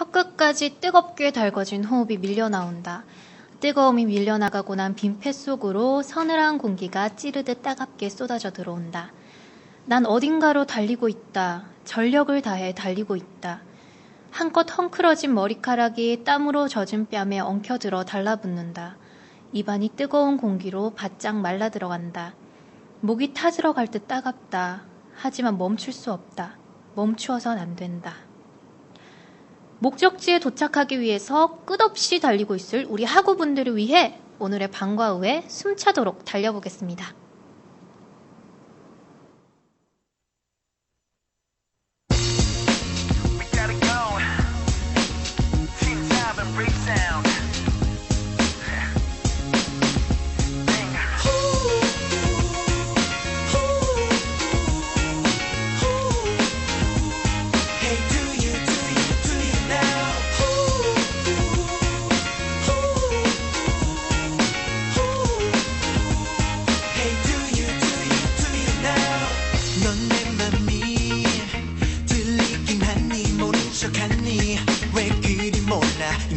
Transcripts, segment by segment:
혀끝까지 뜨겁게 달궈진 호흡이 밀려나온다. 뜨거움이 밀려나가고 난 빈폐 속으로 서늘한 공기가 찌르듯 따갑게 쏟아져 들어온다. 난 어딘가로 달리고 있다. 전력을 다해 달리고 있다. 한껏 헝클어진 머리카락이 땀으로 젖은 뺨에 엉켜들어 달라붙는다. 입안이 뜨거운 공기로 바짝 말라 들어간다. 목이 타들어 갈 듯 따갑다. 하지만 멈출 수 없다. 멈추어선 안 된다. 목적지에 도착하기 위해서 끝없이 달리고 있을 우리 학우분들을 위해 오늘의 방과 후에 숨차도록 달려보겠습니다.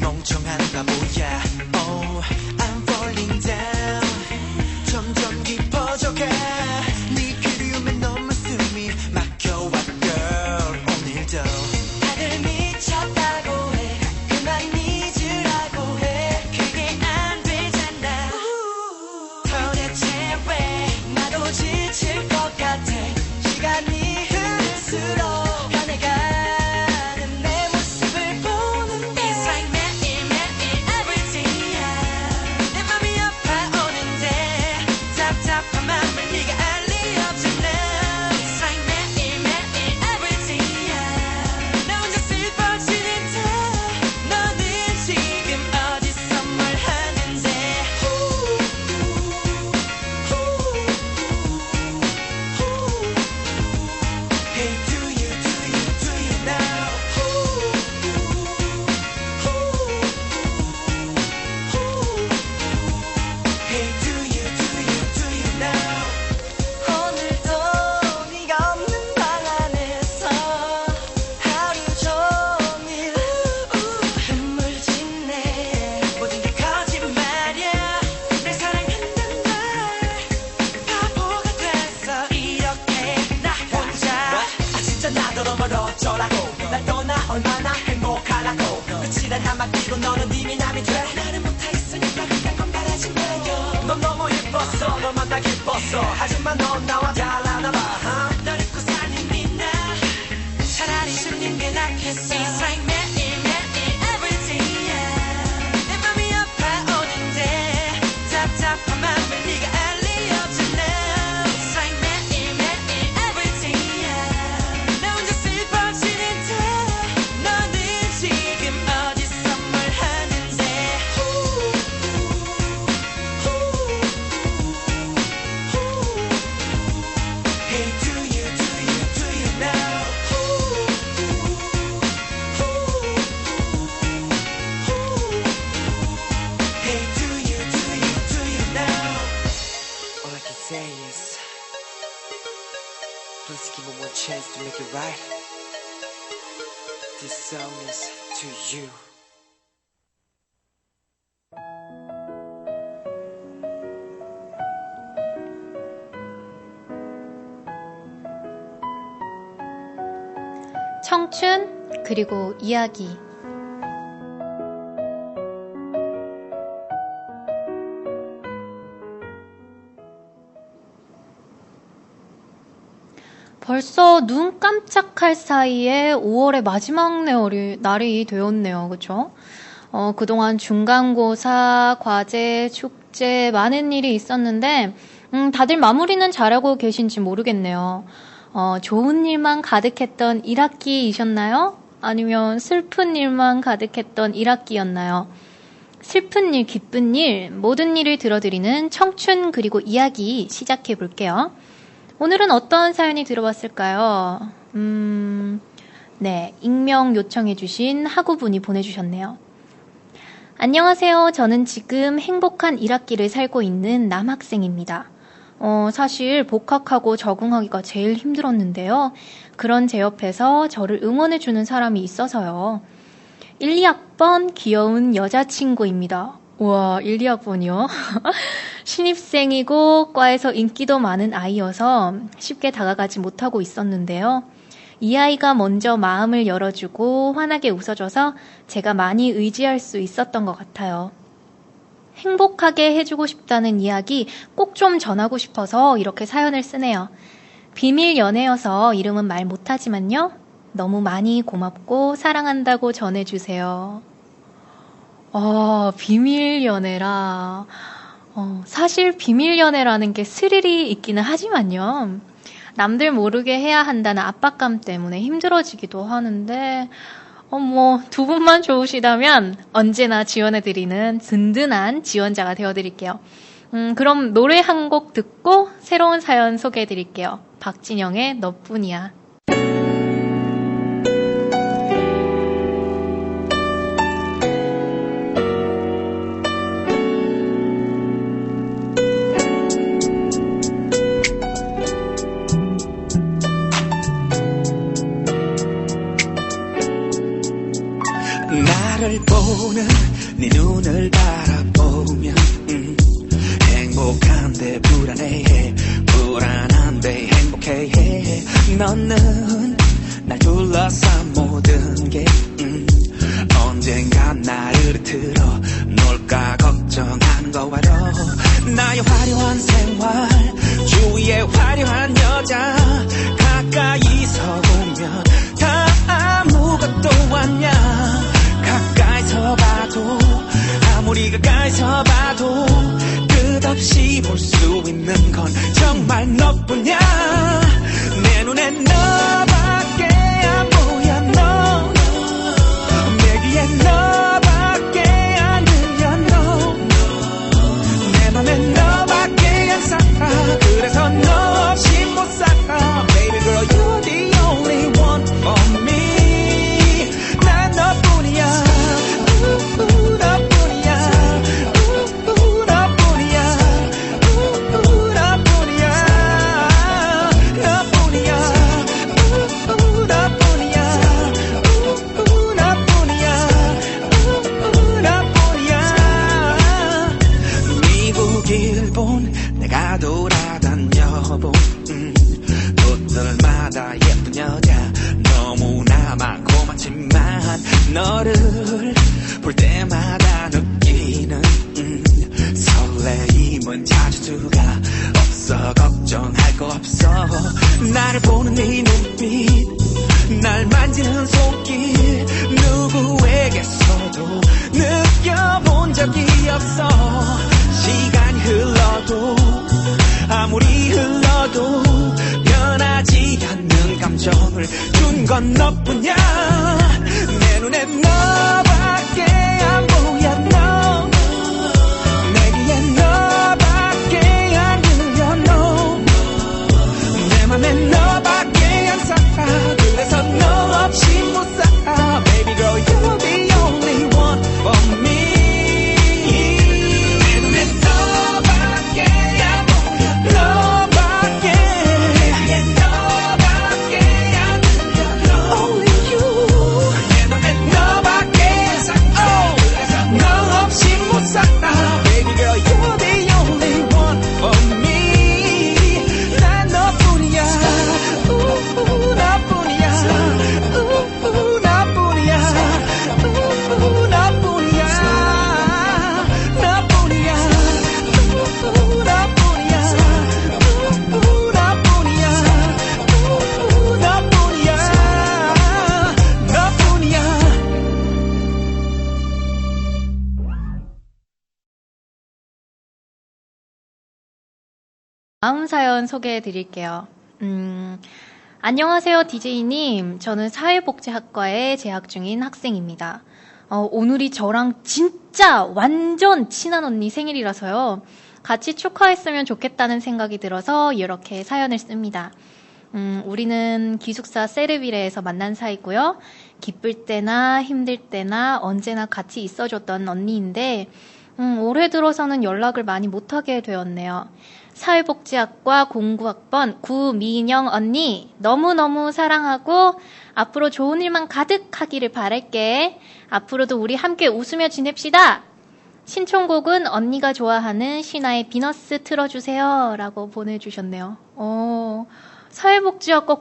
멍청한 바보야. Oh, I'm falling down. 점점 깊어져가. 네 그리움에 너무 숨이 막혀와 girl. 오늘도 다들 미쳤다고 해. 그만 잊으라고 해. 그게 안 되잖아. 도대체 왜 나도 지칠 것 같아. 시간이 흐를수록 날 떠나 얼마나 행복하라고. 끝이란 한마디로 너는 이미 남이 돼. 나는 못하겠으니까 그딴 건 바라지 마요. 넌 너무 예뻤어. 널 만나 기뻤어. 하지만 넌 나와 달라나 봐. 널 잊고 사는 니나 차라리 숨는 게 낫겠어. It's like 매일매일 everyday 내 맘이 아파오는데 답답한 맘을 네가 알 리 없잖아. It's like 매일매일 everyday 나 혼자 슬퍼지는데 너는 지금 어디서 뭘 하는데. Hey, do you know? Hey, do you know? All I can say is please give me one chance to make it right. This song is to you. 청춘 그리고 이야기. 벌써 눈 깜짝할 사이에 5월의 마지막 날이 되었네요. 그쵸? 그동안 중간고사, 과제, 축제 많은 일이 있었는데 다들 마무리는 잘하고 계신지 모르겠네요. 좋은 일만 가득했던 1학기이셨나요? 아니면 슬픈 일만 가득했던 1학기였나요? 슬픈 일, 기쁜 일, 모든 일을 들어드리는 청춘 그리고 이야기 시작해 볼게요. 오늘은 어떤 사연이 들어왔을까요? 네, 익명 요청해주신 학우분이 보내주셨네요. 안녕하세요. 저는 지금 행복한 1학기를 살고 있는 남학생입니다. 사실 복학하고 적응하기가 제일 힘들었는데요. 그런 제 옆에서 저를 응원해주는 사람이 있어서요. 1, 2학번 귀여운 여자친구입니다. 우와, 1, 2학번이요? 신입생이고 과에서 인기도 많은 아이여서 쉽게 다가가지 못하고 있었는데요. 이 아이가 먼저 마음을 열어주고 환하게 웃어줘서 제가 많이 의지할 수 있었던 것 같아요. 행복하게 해주고 싶다는 이야기 꼭 좀 전하고 싶어서 이렇게 사연을 쓰네요. 비밀 연애여서 이름은 말 못하지만요. 너무 많이 고맙고 사랑한다고 전해주세요. 비밀 연애라. 사실 비밀 연애라는 게 스릴이 있기는 하지만요. 남들 모르게 해야 한다는 압박감 때문에 힘들어지기도 하는데, 두 분만 좋으시다면 언제나 지원해드리는 든든한 지원자가 되어드릴게요. 그럼 노래 한 곡 듣고 새로운 사연 소개해드릴게요. 박진영의 너뿐이야. 나를 보는 네 눈을 바라보면 행복한데 불안해해 불안한데 행복해해 너는 날 둘러싼 모든 게 언젠가 나를 틀어 놀까 걱정한 거와로 나의 화려한 생활 주위에 화려한 여자 가까이서 보면 다 아무것도 아냐 가까이서 봐도 아무리 가까이서 봐도 끝없이 볼 수 있는 건 정말 너뿐이야 내 눈에 너밖에 안 보여 너 내 귀에 너밖에 안 들려 너 내 맘에 너밖에 안 살아 그래서 너 없이 못 살아 Baby girl you're the only one for me 난 너뿐이야 내가 돌아다녀본 곳들마다 예쁜 여자 너무나 많고 많지만 너를 볼 때마다 느끼는 설레임은 찾을 수가 없어 걱정할 거 없어 나를 보는 네 눈빛 날 만지는 손길 누구에게서도 느껴본 적이 없어 시간이 흘러도 아무리 흘러도 변하지 않는 감정을 준 건 너뿐이야 내 눈에 너밖에 안 보여 너 내 귀에 너밖에 안 들려 너 내 맘에 너밖에 안 살아 그래서 너 없이 못 살아 Baby girl you're the only one for me 다음 사연 소개해 드릴게요. 안녕하세요, DJ님. 저는 사회복지학과에 재학 중인 학생입니다. 오늘이 저랑 진짜 완전 친한 언니 생일이라서요. 같이 축하했으면 좋겠다는 생각이 들어서 이렇게 사연을 씁니다. 우리는 기숙사 세르비레에서 만난 사이고요. 기쁠 때나 힘들 때나 언제나 같이 있어줬던 언니인데 올해 들어서는 연락을 많이 못하게 되었네요. 사회복지학과 공구학번 구민영 언니, 너무너무 사랑하고 앞으로 좋은 일만 가득하기를 바랄게. 앞으로도 우리 함께 웃으며 지냅시다. 신청곡은 언니가 좋아하는 신화의 비너스 틀어주세요. 라고 보내주셨네요. 사회복지학과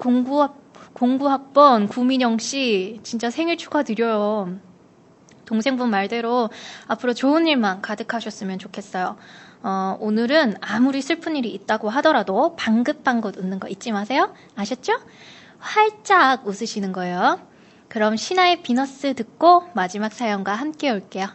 공구학번 구민영씨, 진짜 생일 축하드려요. 동생분 말대로 앞으로 좋은 일만 가득하셨으면 좋겠어요. 오늘은 아무리 슬픈 일이 있다고 하더라도 방긋방긋 웃는 거 잊지 마세요. 아셨죠? 활짝 웃으시는 거예요. 그럼 신화의 비너스 듣고 마지막 사연과 함께 올게요.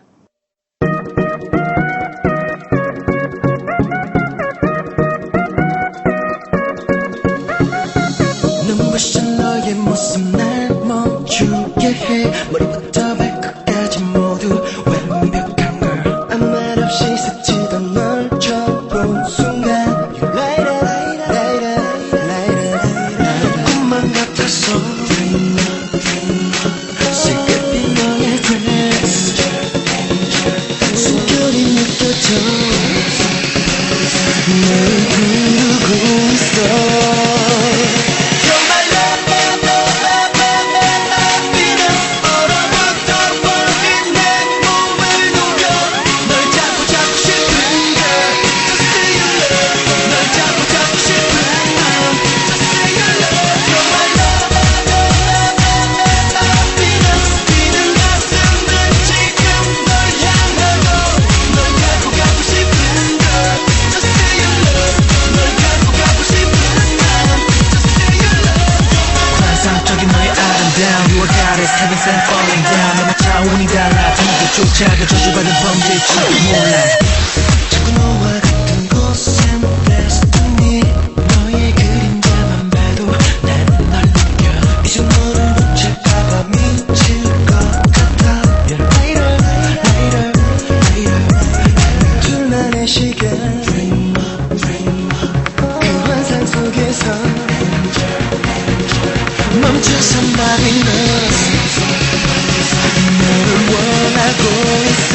눈부신 너의 모습 날 멈추게 해. 머리부터 발끝까지 모두 완벽한 걸. 아무 말 없이 스치던 널 처본 순간 You light up, light up, light up, light up. 꿈만 같았어. 시급히 너의 dress 숨결이 느껴져. 널 부르고 있어. Heaven sent falling down 너무 차원이 달라 두개조차가 저주받은 범죄일지도 몰라. 자꾸 너와 같은 곳엔 destiny. 너의 그림자만 봐도 나는 널 느껴. 이제 너를 놓칠까봐 미칠 것 같아. Later, later, later. 둘만의 시간 그 환상 속에서 멈춰서 말이 너 너를 원하고 있어.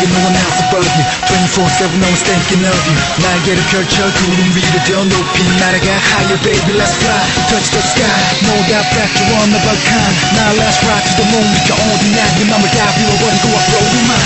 No one else above you 24/7 no one's thinking of you. 날개를 펼쳐 구름 위로 더 높이 날아가 higher baby let's fly touch the sky no doubt that you're one of a kind. Now let's ride to the moon. 네가 어디냐 네 맘을 다 비워버리고 앞으로 그만.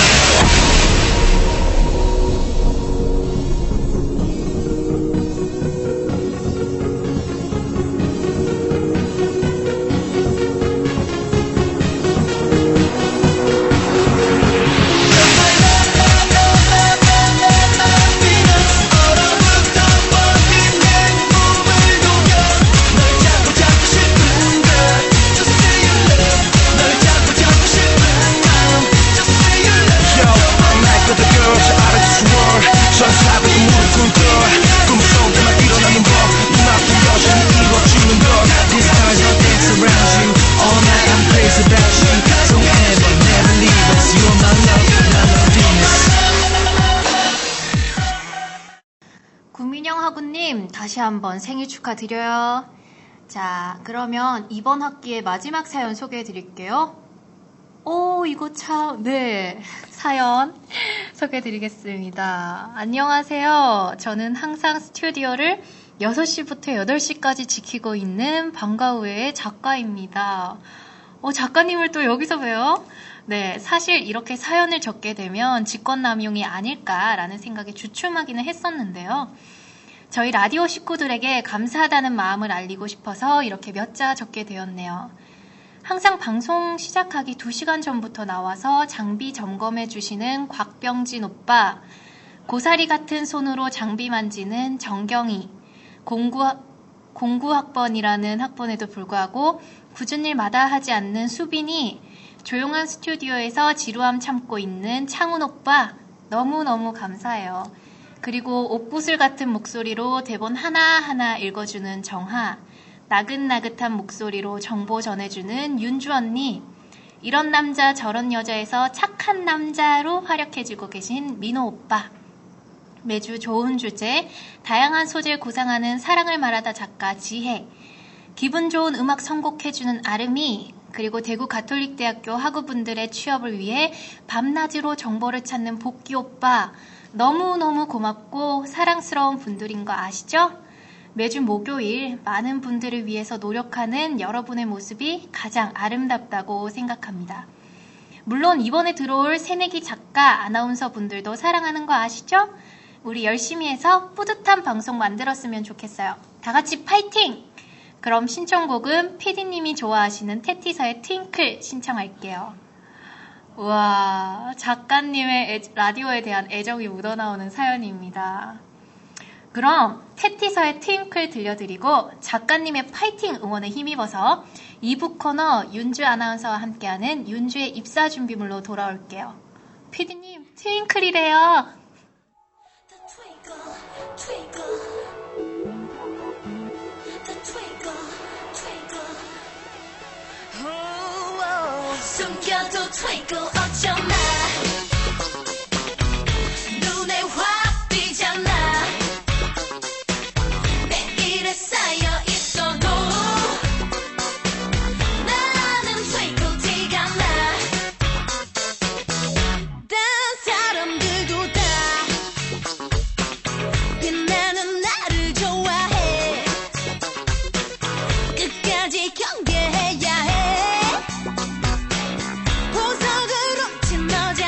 구민영하구님 다시 한번 생일 축하드려요. 자, 그러면 이번 학기의 마지막 사연 소개해 드릴게요. 이거 참, 네, 사연 소개해 드리겠습니다. 안녕하세요. 저는 항상 스튜디오를 6시부터 8시까지 지키고 있는 방과후의 작가입니다. 작가님을 또 여기서 봬요? 네, 사실 이렇게 사연을 적게 되면 직권남용이 아닐까라는 생각에 주춤하기는 했었는데요. 저희 라디오 식구들에게 감사하다는 마음을 알리고 싶어서 이렇게 몇 자 적게 되었네요. 항상 방송 시작하기 2시간 전부터 나와서 장비 점검해 주시는 곽병진 오빠, 고사리 같은 손으로 장비 만지는 정경희, 공구학번이라는 학번에도 불구하고 굳은 일 마다하지 않는 수빈이, 조용한 스튜디오에서 지루함 참고 있는 창훈 오빠, 너무너무 감사해요. 그리고 옥구슬 같은 목소리로 대본 하나하나 읽어주는 정하, 나긋나긋한 목소리로 정보 전해주는 윤주 언니, 이런 남자 저런 여자에서 착한 남자로 활약해주고 계신 민호 오빠, 매주 좋은 주제, 다양한 소재를 구상하는 사랑을 말하다 작가 지혜, 기분 좋은 음악 선곡해주는 아름이, 그리고 대구 가톨릭대학교 학우분들의 취업을 위해 밤낮으로 정보를 찾는 복귀 오빠, 너무너무 고맙고 사랑스러운 분들인 거 아시죠? 매주 목요일 많은 분들을 위해서 노력하는 여러분의 모습이 가장 아름답다고 생각합니다. 물론 이번에 들어올 새내기 작가, 아나운서 분들도 사랑하는 거 아시죠? 우리 열심히 해서 뿌듯한 방송 만들었으면 좋겠어요. 다 같이 파이팅! 그럼 신청곡은 PD님이 좋아하시는 테티서의 트윙클 신청할게요. 우와, 작가님의 라디오에 대한 애정이 묻어나오는 사연입니다. 그럼 테티서의 트윙클 들려드리고 작가님의 파이팅 응원에 힘입어서 2부 코너 윤주 아나운서와 함께하는 윤주의 입사 준비물로 돌아올게요. PD님, 트윙클이래요. 숨겨도 twinkle 어쩌나 눈에 확 띄잖아 매일에 쌓여 있어도 나는 twinkle 티가 나 다른 사람들도 다 빛나는 나를 좋아해 끝까지 경계해야 해 보석으로 친 너지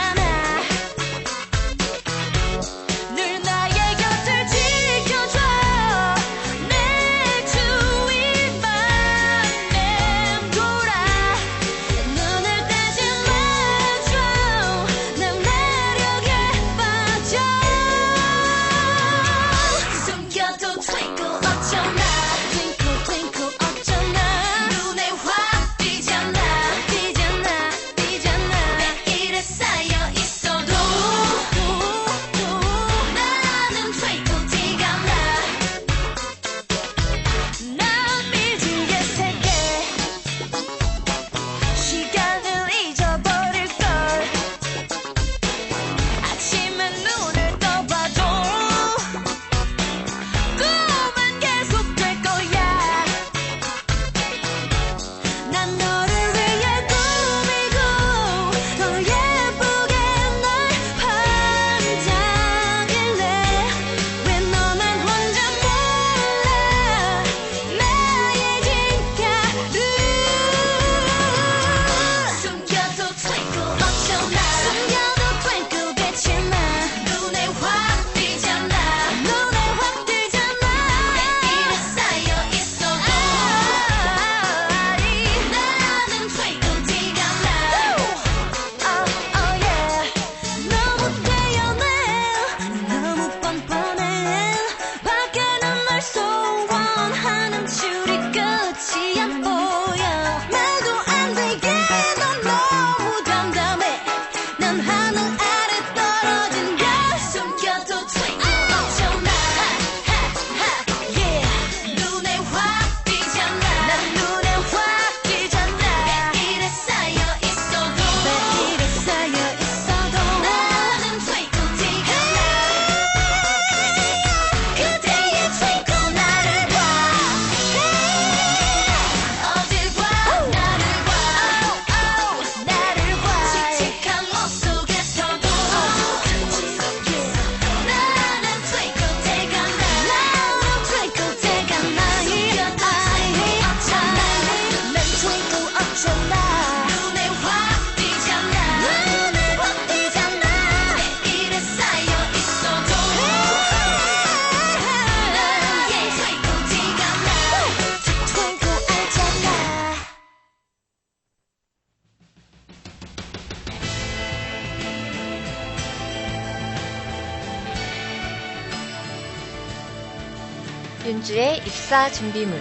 윤주의 입사 준비물.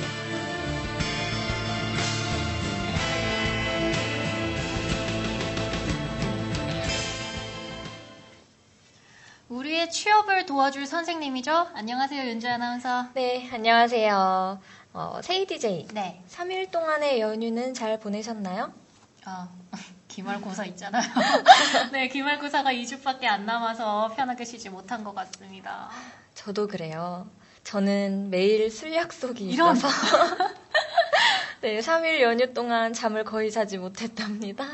우리의 취업을 도와줄 선생님이죠? 안녕하세요, 윤주 아나운서. 네, 안녕하세요. 세이 DJ. 네. 3일 동안의 연휴는 잘 보내셨나요? 기말고사 있잖아요. 네, 기말고사가 2주밖에 안 남아서 편하게 쉬지 못한 것 같습니다. 저도 그래요. 저는 매일 술 약속이 이런. 있어서 네, 3일 연휴 동안 잠을 거의 자지 못했답니다.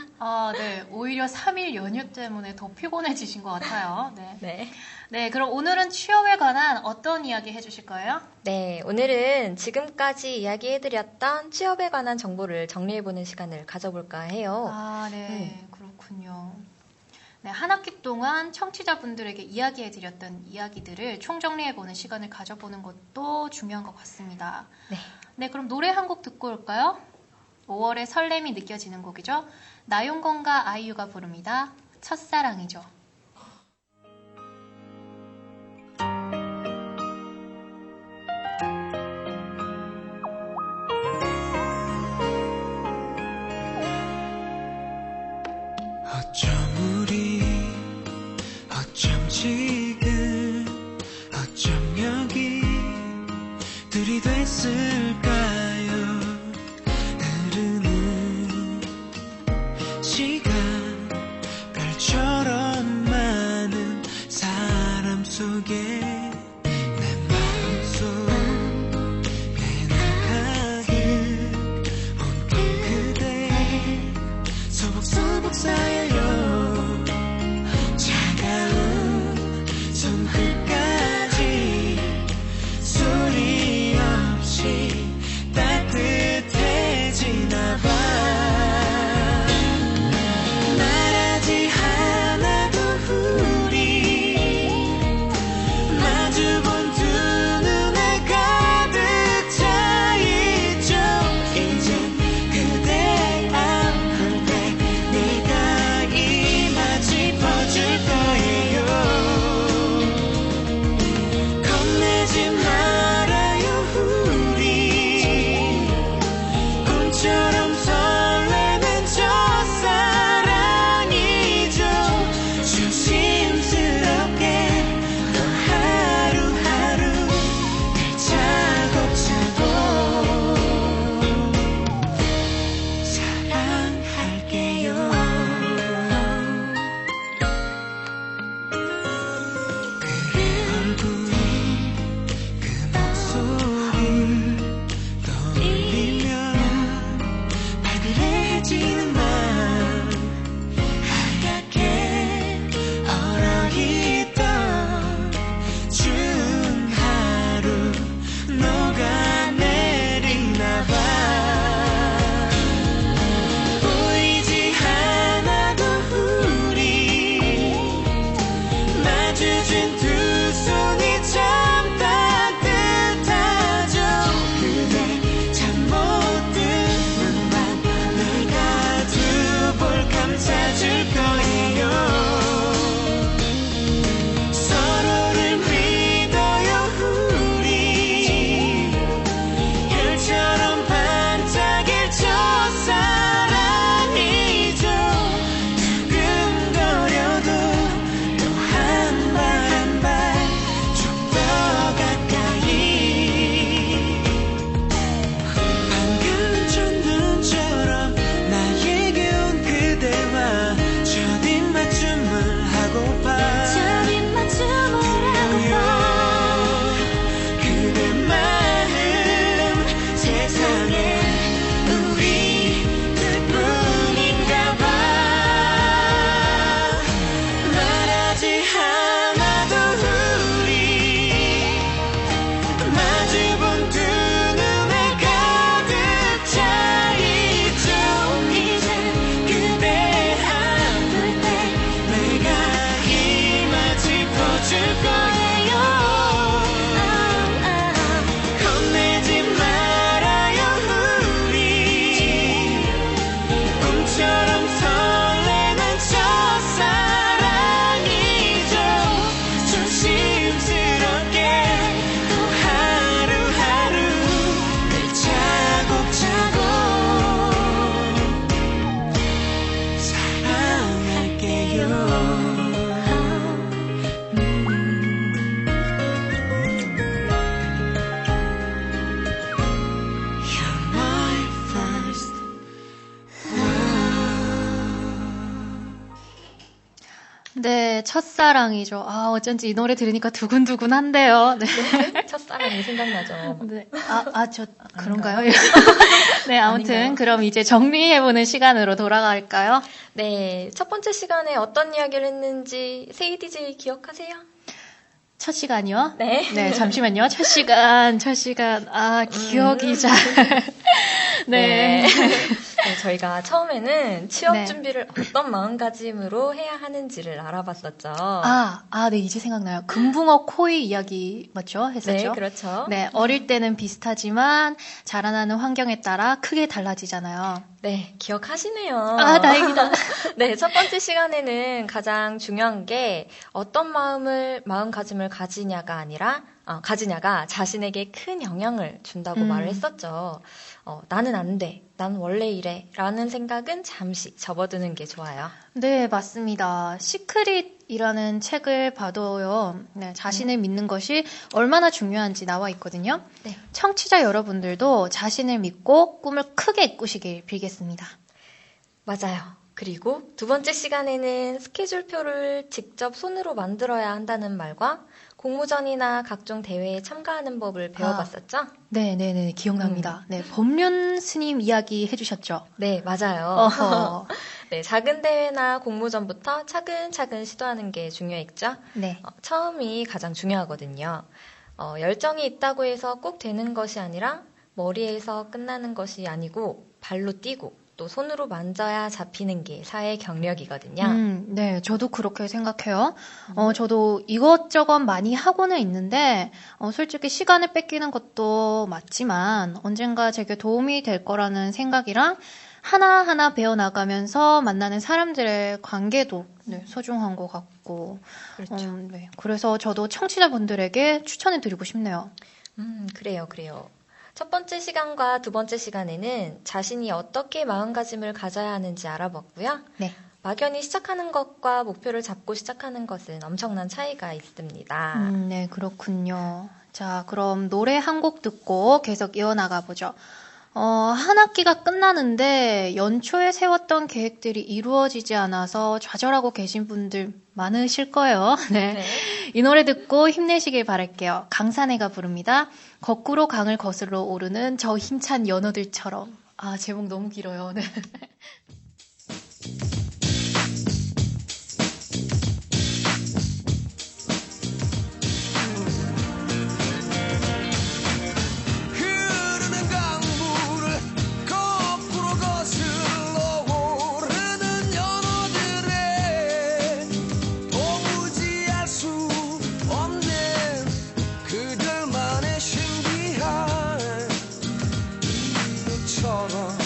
네. 오히려 3일 연휴 때문에 더 피곤해지신 것 같아요. 네. 네. 네, 그럼 오늘은 취업에 관한 어떤 이야기 해주실 거예요? 네, 오늘은 지금까지 이야기해드렸던 취업에 관한 정보를 정리해보는 시간을 가져볼까 해요. 네. 그렇군요. 네, 한 학기 동안 청취자분들에게 이야기해드렸던 이야기들을 총정리해보는 시간을 가져보는 것도 중요한 것 같습니다. 네. 네, 그럼 노래 한 곡 듣고 올까요? 5월의 설렘이 느껴지는 곡이죠. 나용건과 아이유가 부릅니다. 첫사랑이죠. 어쩜 우리 어쩜 지금 어쩜 여기 둘이 됐을까요. 흐르는 시간 별처럼 네, 첫사랑이죠. 아, 어쩐지 이 노래 들으니까 두근두근한데요. 네. 첫사랑이 생각나죠. 네. 그런가요? 네, 아무튼 아닌가요? 그럼 이제 정리해보는 시간으로 돌아갈까요? 네, 첫 번째 시간에 어떤 이야기를 했는지 세이 DJ 기억하세요? 첫 시간이요? 네. 네, 잠시만요. 첫 시간. 기억이 잘. 네. 네, 저희가 처음에는 취업 네. 준비를 어떤 마음가짐으로 해야 하는지를 알아봤었죠. 네, 이제 생각나요. 금붕어 코이 이야기 맞죠? 했었죠? 네, 그렇죠. 네, 어릴 때는 비슷하지만 자라나는 환경에 따라 크게 달라지잖아요. 네, 기억하시네요. 아, 다행이다. 네, 첫 번째 시간에는 가장 중요한 게 어떤 마음가짐을 가지냐가 자신에게 큰 영향을 준다고 말을 했었죠. 나는 안 돼. 난 원래 이래. 라는 생각은 잠시 접어두는 게 좋아요. 네, 맞습니다. 시크릿이라는 책을 봐도요, 네, 자신을 믿는 것이 얼마나 중요한지 나와 있거든요. 네. 청취자 여러분들도 자신을 믿고 꿈을 크게 꾸시길 빌겠습니다. 맞아요. 그리고 두 번째 시간에는 스케줄표를 직접 손으로 만들어야 한다는 말과 공모전이나 각종 대회에 참가하는 법을 배워봤었죠? 네, 기억납니다. 네, 법륜 스님 이야기 해주셨죠? 네, 맞아요. 어허. 네, 작은 대회나 공모전부터 차근차근 시도하는 게 중요했죠? 네. 처음이 가장 중요하거든요. 열정이 있다고 해서 꼭 되는 것이 아니라 머리에서 끝나는 것이 아니고 발로 뛰고 또 손으로 만져야 잡히는 게 사회 경력이거든요. 네, 저도 그렇게 생각해요. 저도 이것저것 많이 하고는 있는데, 솔직히 시간을 뺏기는 것도 맞지만, 언젠가 제게 도움이 될 거라는 생각이랑, 하나하나 배워나가면서 만나는 사람들의 관계도 네, 소중한 것 같고, 그렇죠. 네, 그래서 저도 청취자분들에게 추천해 드리고 싶네요. 그래요. 첫 번째 시간과 두 번째 시간에는 자신이 어떻게 마음가짐을 가져야 하는지 알아봤고요. 네. 막연히 시작하는 것과 목표를 잡고 시작하는 것은 엄청난 차이가 있습니다. 네, 그렇군요. 자, 그럼 노래 한 곡 듣고 계속 이어나가 보죠. 한 학기가 끝나는데 연초에 세웠던 계획들이 이루어지지 않아서 좌절하고 계신 분들 많으실 거예요. 네. 네. 이 노래 듣고 힘내시길 바랄게요. 강산해가 부릅니다. 거꾸로 강을 거슬러 오르는 저 힘찬 연어들처럼. 아, 제목 너무 길어요. 네. 흐르는 강물을 거꾸로 거슬러 오르는 연어들의 도무지 알 수 없는 그들만의 신비한 이유처럼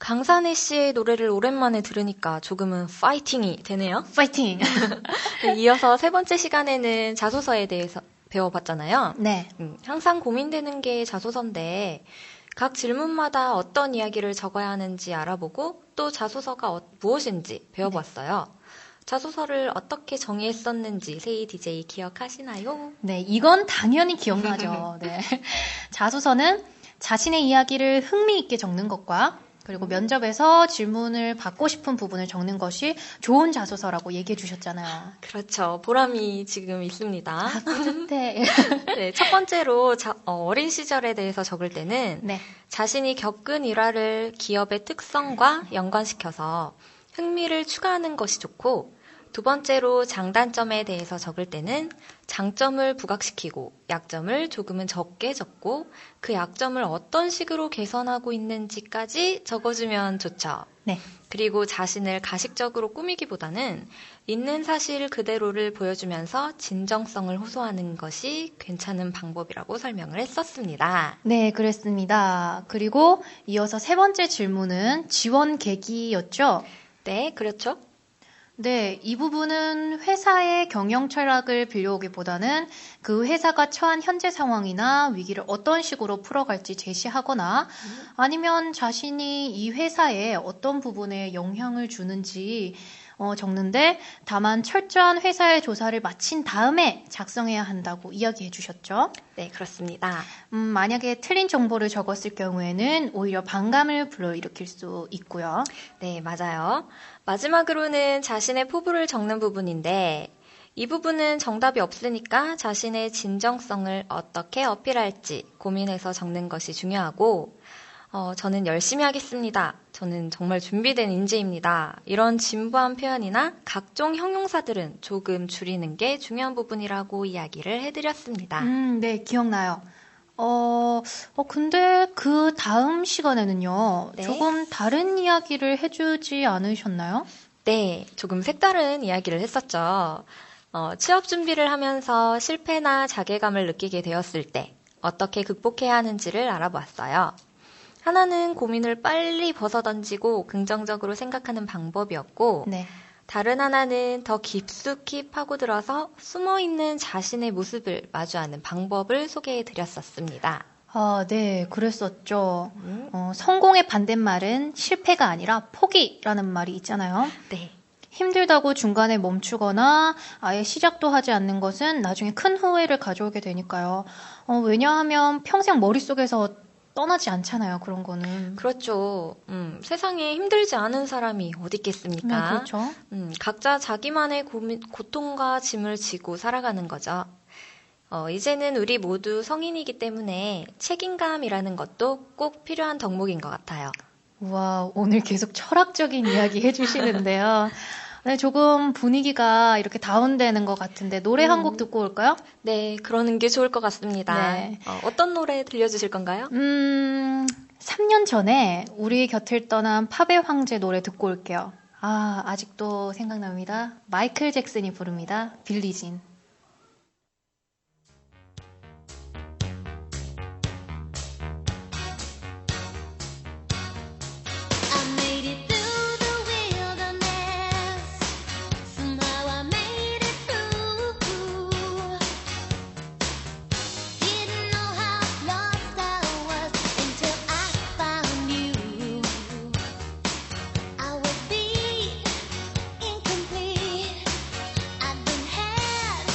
강산혜 씨의 노래를 오랜만에 들으니까 조금은 파이팅이 되네요. 파이팅! 이어서 세 번째 시간에는 자소서에 대해서 배워봤잖아요. 네. 항상 고민되는 게 자소서인데 각 질문마다 어떤 이야기를 적어야 하는지 알아보고 또 자소서가 무엇인지 배워봤어요. 자소서를 어떻게 정의했었는지 세이 DJ 기억하시나요? 네, 이건 당연히 기억나죠. 네. 자소서는 자신의 이야기를 흥미있게 적는 것과 그리고 면접에서 질문을 받고 싶은 부분을 적는 것이 좋은 자소서라고 얘기해 주셨잖아요. 그렇죠. 보람이 지금 있습니다. 뿌듯해. 네, 첫 번째로 어린 시절에 대해서 적을 때는 네. 자신이 겪은 일화를 기업의 특성과 연관시켜서 흥미를 추가하는 것이 좋고, 두 번째로 장단점에 대해서 적을 때는 장점을 부각시키고 약점을 조금은 적게 적고 그 약점을 어떤 식으로 개선하고 있는지까지 적어주면 좋죠. 네. 그리고 자신을 가식적으로 꾸미기보다는 있는 사실 그대로를 보여주면서 진정성을 호소하는 것이 괜찮은 방법이라고 설명을 했었습니다. 네, 그랬습니다. 그리고 이어서 세 번째 질문은 지원 계기였죠? 네, 그렇죠. 네, 이 부분은 회사의 경영 철학을 빌려오기보다는 그 회사가 처한 현재 상황이나 위기를 어떤 식으로 풀어갈지 제시하거나 아니면 자신이 이 회사에 어떤 부분에 영향을 주는지 적는데 다만 철저한 회사의 조사를 마친 다음에 작성해야 한다고 이야기해 주셨죠. 네, 그렇습니다. 만약에 틀린 정보를 적었을 경우에는 오히려 반감을 불러일으킬 수 있고요. 네, 맞아요. 마지막으로는 자신의 포부를 적는 부분인데 이 부분은 정답이 없으니까 자신의 진정성을 어떻게 어필할지 고민해서 적는 것이 중요하고 저는 열심히 하겠습니다. 저는 정말 준비된 인재입니다. 이런 진부한 표현이나 각종 형용사들은 조금 줄이는 게 중요한 부분이라고 이야기를 해드렸습니다. 네, 기억나요. 근데 그 다음 시간에는요, 네. 조금 다른 이야기를 해주지 않으셨나요? 네, 조금 색다른 이야기를 했었죠. 취업 준비를 하면서 실패나 자괴감을 느끼게 되었을 때 어떻게 극복해야 하는지를 알아보았어요. 하나는 고민을 빨리 벗어던지고 긍정적으로 생각하는 방법이었고, 네. 다른 하나는 더 깊숙이 파고들어서 숨어있는 자신의 모습을 마주하는 방법을 소개해 드렸었습니다. 네, 그랬었죠. 성공의 반대말은 실패가 아니라 포기라는 말이 있잖아요. 네. 힘들다고 중간에 멈추거나 아예 시작도 하지 않는 것은 나중에 큰 후회를 가져오게 되니까요. 왜냐하면 평생 머릿속에서 떠나지 않잖아요, 그런 거는. 그렇죠. 세상에 힘들지 않은 사람이 어디 있겠습니까? 네, 그렇죠. 각자 자기만의 고통과 짐을 지고 살아가는 거죠. 이제는 우리 모두 성인이기 때문에 책임감이라는 것도 꼭 필요한 덕목인 것 같아요. 와, 오늘 계속 철학적인 이야기 해주시는데요. 네, 조금 분위기가 이렇게 다운되는 것 같은데 노래 한 곡 듣고 올까요? 네, 그러는 게 좋을 것 같습니다. 네. 어떤 노래 들려주실 건가요? 3년 전에 우리 곁을 떠난 팝의 황제 노래 듣고 올게요. 아직도 생각납니다. 마이클 잭슨이 부릅니다. 빌리진. I made it through the wilderness. Somehow I made it through. Didn't know how lost I was until I found you. I would be incomplete. I've been had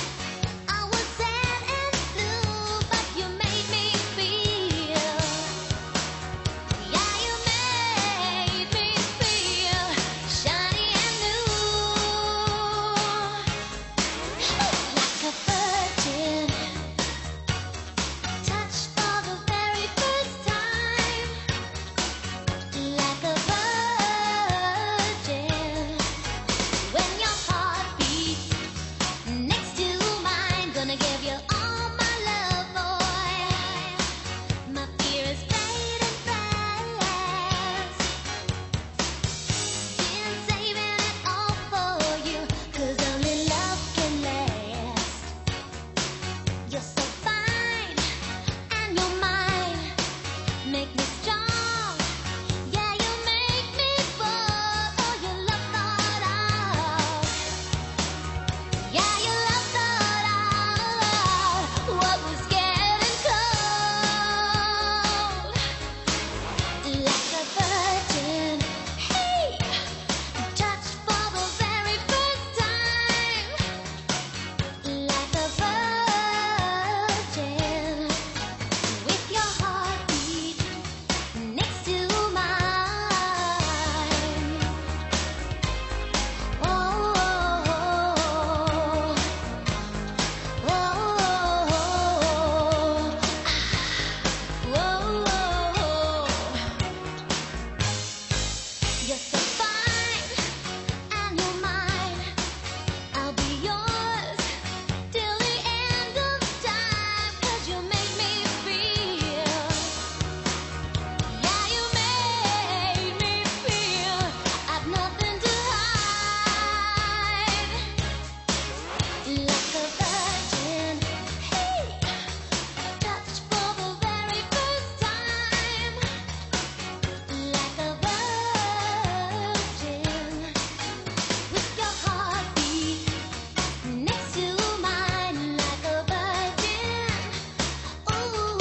You're so fine, and you're mine. I'll be yours till the end of time. 'Cause you make me feel, yeah, you made me feel I've nothing to hide. Like a virgin, hey, touched for the very first time. Like a virgin, with your heartbeat next to mine. Like a virgin, ooh,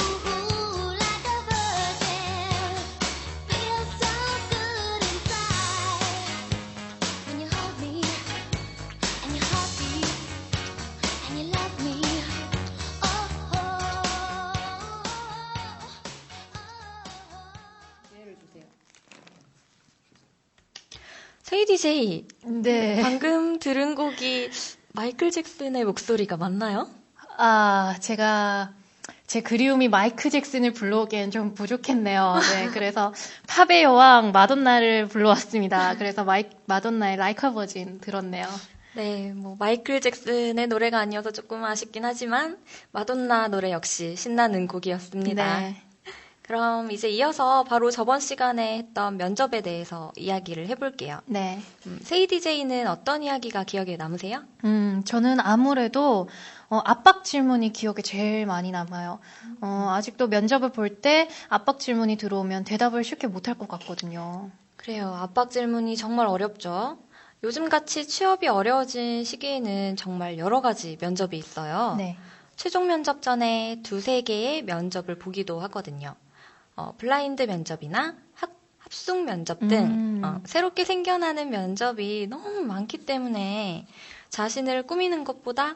like a virgin. Feels so good inside when you hold me and your heartbeat and you love me. Oh, 세이 DJ, 네. 방금 들은 곡이 마이클 잭슨의 목소리가 맞나요? 제가 제 그리움이 마이클 잭슨을 불러오기엔 좀 부족했네요. 네, 그래서 팝의 여왕 마돈나를 불러왔습니다. 그래서 마돈나의 Like a Virgin 들었네요. 네, 뭐 마이클 잭슨의 노래가 아니어서 조금 아쉽긴 하지만 마돈나 노래 역시 신나는 곡이었습니다. 네. 그럼 이제 이어서 바로 저번 시간에 했던 면접에 대해서 이야기를 해볼게요. 네. 세이 DJ는 어떤 이야기가 기억에 남으세요? 저는 아무래도 압박 질문이 기억에 제일 많이 남아요. 아직도 면접을 볼 때 압박 질문이 들어오면 대답을 쉽게 못할 것 같거든요. 그래요. 압박 질문이 정말 어렵죠. 요즘같이 취업이 어려워진 시기에는 정말 여러 가지 면접이 있어요. 네. 최종 면접 전에 2-3개의 면접을 보기도 하거든요. 블라인드 면접이나 합숙 면접 등 새롭게 생겨나는 면접이 너무 많기 때문에 자신을 꾸미는 것보다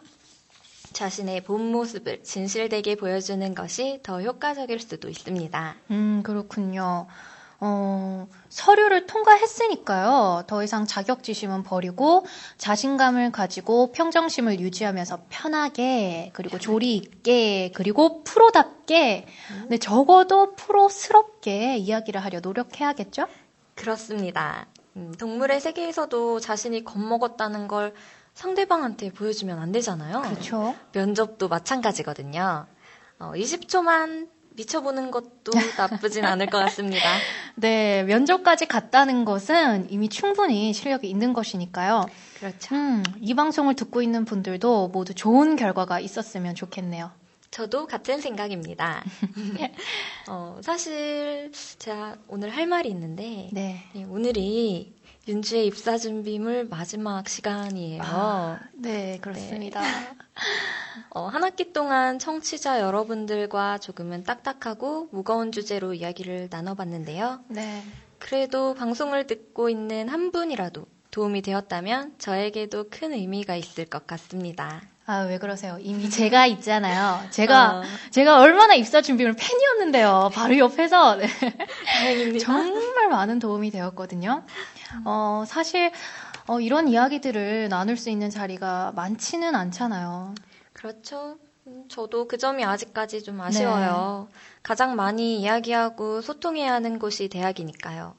자신의 본 모습을 진실되게 보여주는 것이 더 효과적일 수도 있습니다. 그렇군요. 서류를 통과했으니까요. 더 이상 자격지심은 버리고 자신감을 가지고 평정심을 유지하면서 편하게 그리고 조리 있게 그리고 프로답게 근데 적어도 프로스럽게 이야기를 하려 노력해야겠죠? 그렇습니다. 동물의 세계에서도 자신이 겁먹었다는 걸 상대방한테 보여주면 안 되잖아요. 그렇죠. 면접도 마찬가지거든요. 20초만 미쳐보는 것도 나쁘진 않을 것 같습니다. 네, 면접까지 갔다는 것은 이미 충분히 실력이 있는 것이니까요. 그렇죠. 이 방송을 듣고 있는 분들도 모두 좋은 결과가 있었으면 좋겠네요. 저도 같은 생각입니다. 사실 제가 오늘 할 말이 있는데 네. 오늘이 윤주의 입사 준비물 마지막 시간이에요. 네, 그렇습니다. 한 학기 동안 청취자 여러분들과 조금은 딱딱하고 무거운 주제로 이야기를 나눠봤는데요. 네. 그래도 방송을 듣고 있는 한 분이라도 도움이 되었다면 저에게도 큰 의미가 있을 것 같습니다. 왜 그러세요? 이미 제가 있잖아요. 제가 얼마나 입사 준비물 팬이었는데요. 바로 옆에서. 네. 다행입니다. 정말 많은 도움이 되었거든요. 사실, 이런 이야기들을 나눌 수 있는 자리가 많지는 않잖아요. 그렇죠. 저도 그 점이 아직까지 좀 아쉬워요. 가장 많이 이야기하고 소통해야 하는 곳이 대학이니까요.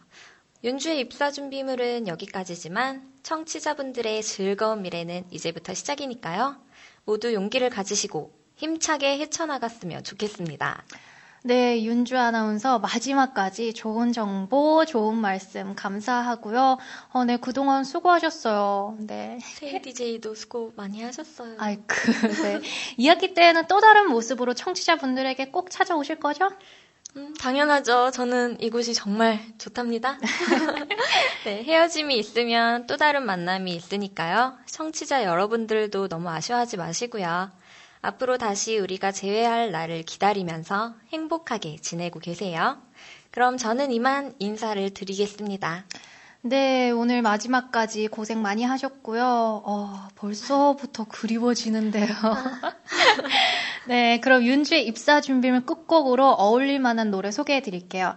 윤주의 입사 준비물은 여기까지지만 청취자분들의 즐거운 미래는 이제부터 시작이니까요. 모두 용기를 가지시고 힘차게 헤쳐나갔으면 좋겠습니다. 네, 윤주 아나운서 마지막까지 좋은 정보, 좋은 말씀 감사하고요. 네, 그동안 수고하셨어요. 네. 세이 DJ도 수고 많이 하셨어요. 네. 이학기 때에는 또 다른 모습으로 청취자분들에게 꼭 찾아오실 거죠? 당연하죠. 저는 이곳이 정말 좋답니다. 네, 헤어짐이 있으면 또 다른 만남이 있으니까요. 청취자 여러분들도 너무 아쉬워하지 마시고요. 앞으로 다시 우리가 재회할 날을 기다리면서 행복하게 지내고 계세요. 그럼 저는 이만 인사를 드리겠습니다. 네, 오늘 마지막까지 고생 많이 하셨고요. 벌써부터 그리워지는데요. 네, 그럼 윤주의 입사 준비물 끝곡으로 어울릴 만한 노래 소개해 드릴게요.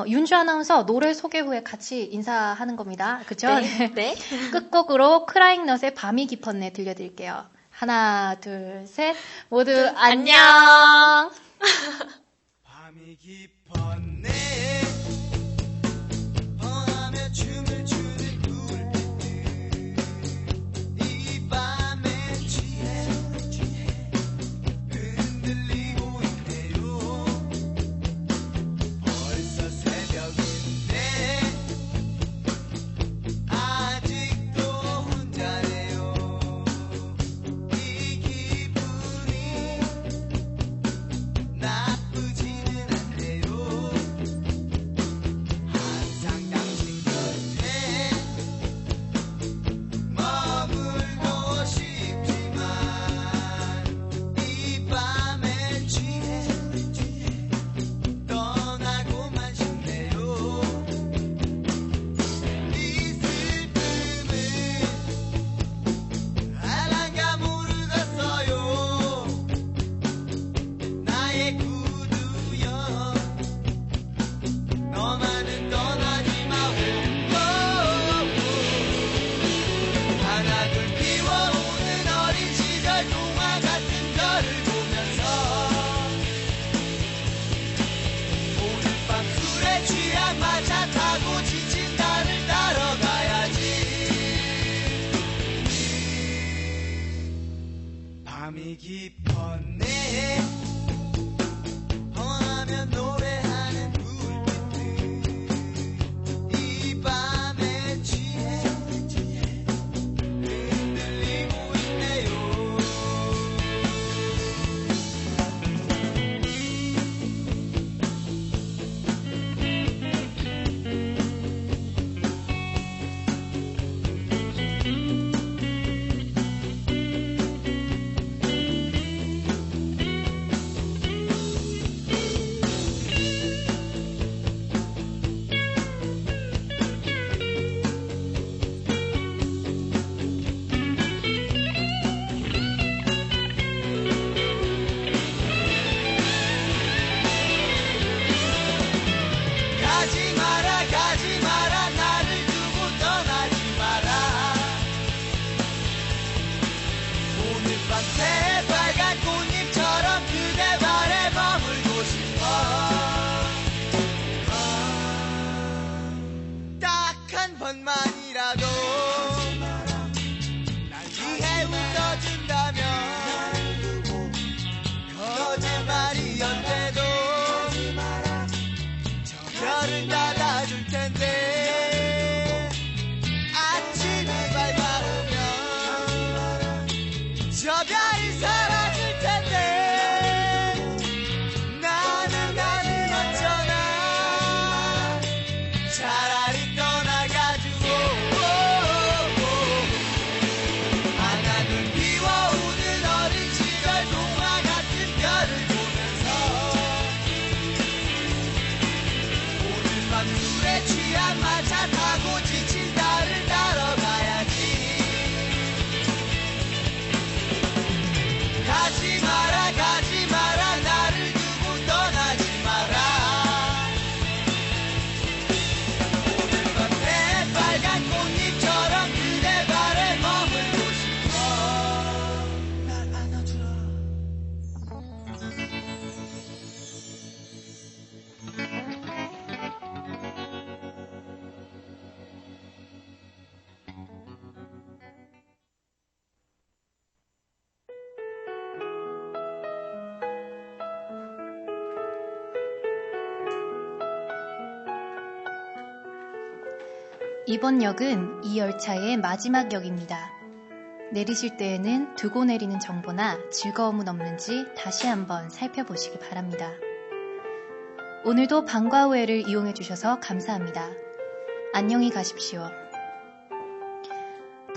윤주 아나운서 노래 소개 후에 같이 인사하는 겁니다. 그쵸? 네. 끝곡으로 크라잉넛의 밤이 깊었네 들려드릴게요. 하나, 둘, 셋. 모두 안녕! 밤이 깊었네 뻔하며 춤을 싶었네. 허하면 노래하는 불빛들 이 밤에 취해 흔들리고 있네요. 가지 마라 나를 두고 떠나지 마라. 오늘 밤 새빨간 꽃잎처럼 그대 발에 머물고 싶어. 딱 한 번만이라도 날 위해 웃어준다면 거짓말이었대도 별을 닫아줄 텐데 아침이 밝아오면 저 별이 사라질 텐데 나는 어쩌나 차라리 떠나가지고 하나는 비워오는 어린 시절 동화 같은 별을 보면서 밤 술에 취한 마차 타고 지친 달을 따러 가야지. 가지 마라 나를 두고 떠나지 마라. 오늘 밤 새빨간 꽃잎처럼 그대 발에 머물고 싶어. 날 안아주라. 이번 역은 이 열차의 마지막 역입니다. 내리실 때에는 두고 내리는 정보나 즐거움은 없는지 다시 한번 살펴보시기 바랍니다. 오늘도 방과 후회를 이용해 주셔서 감사합니다. 안녕히 가십시오.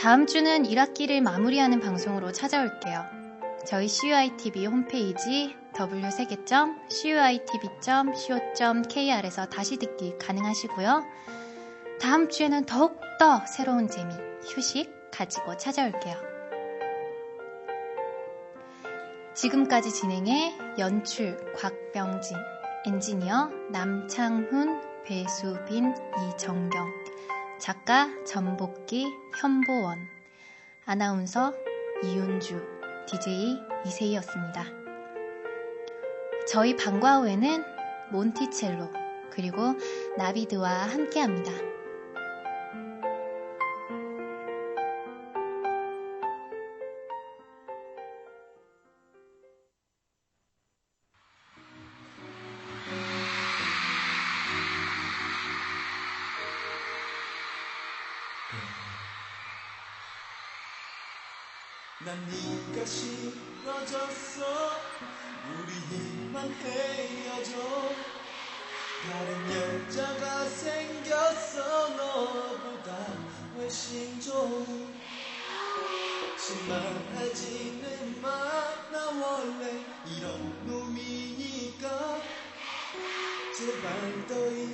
다음 주는 1학기를 마무리하는 방송으로 찾아올게요. 저희 CUITV 홈페이지 www.cuitv.co.kr에서 다시 듣기 가능하시고요. 다음 주에는 더욱더 새로운 재미, 휴식 가지고 찾아올게요. 지금까지 진행해 연출 곽병진, 엔지니어 남창훈, 배수빈, 이정경, 작가 전복기, 현보원, 아나운서 이윤주, DJ 이세희였습니다. 저희 방과 후에는 몬티첼로 그리고 나비드와 함께합니다. 난 네가 싫어졌어. 우리 이만 헤어져. 다른 여자가 생겼어. 너보다 훨씬 좋은. 실망하지는 마. 나 원래 이런 놈이니까 제발 더 이상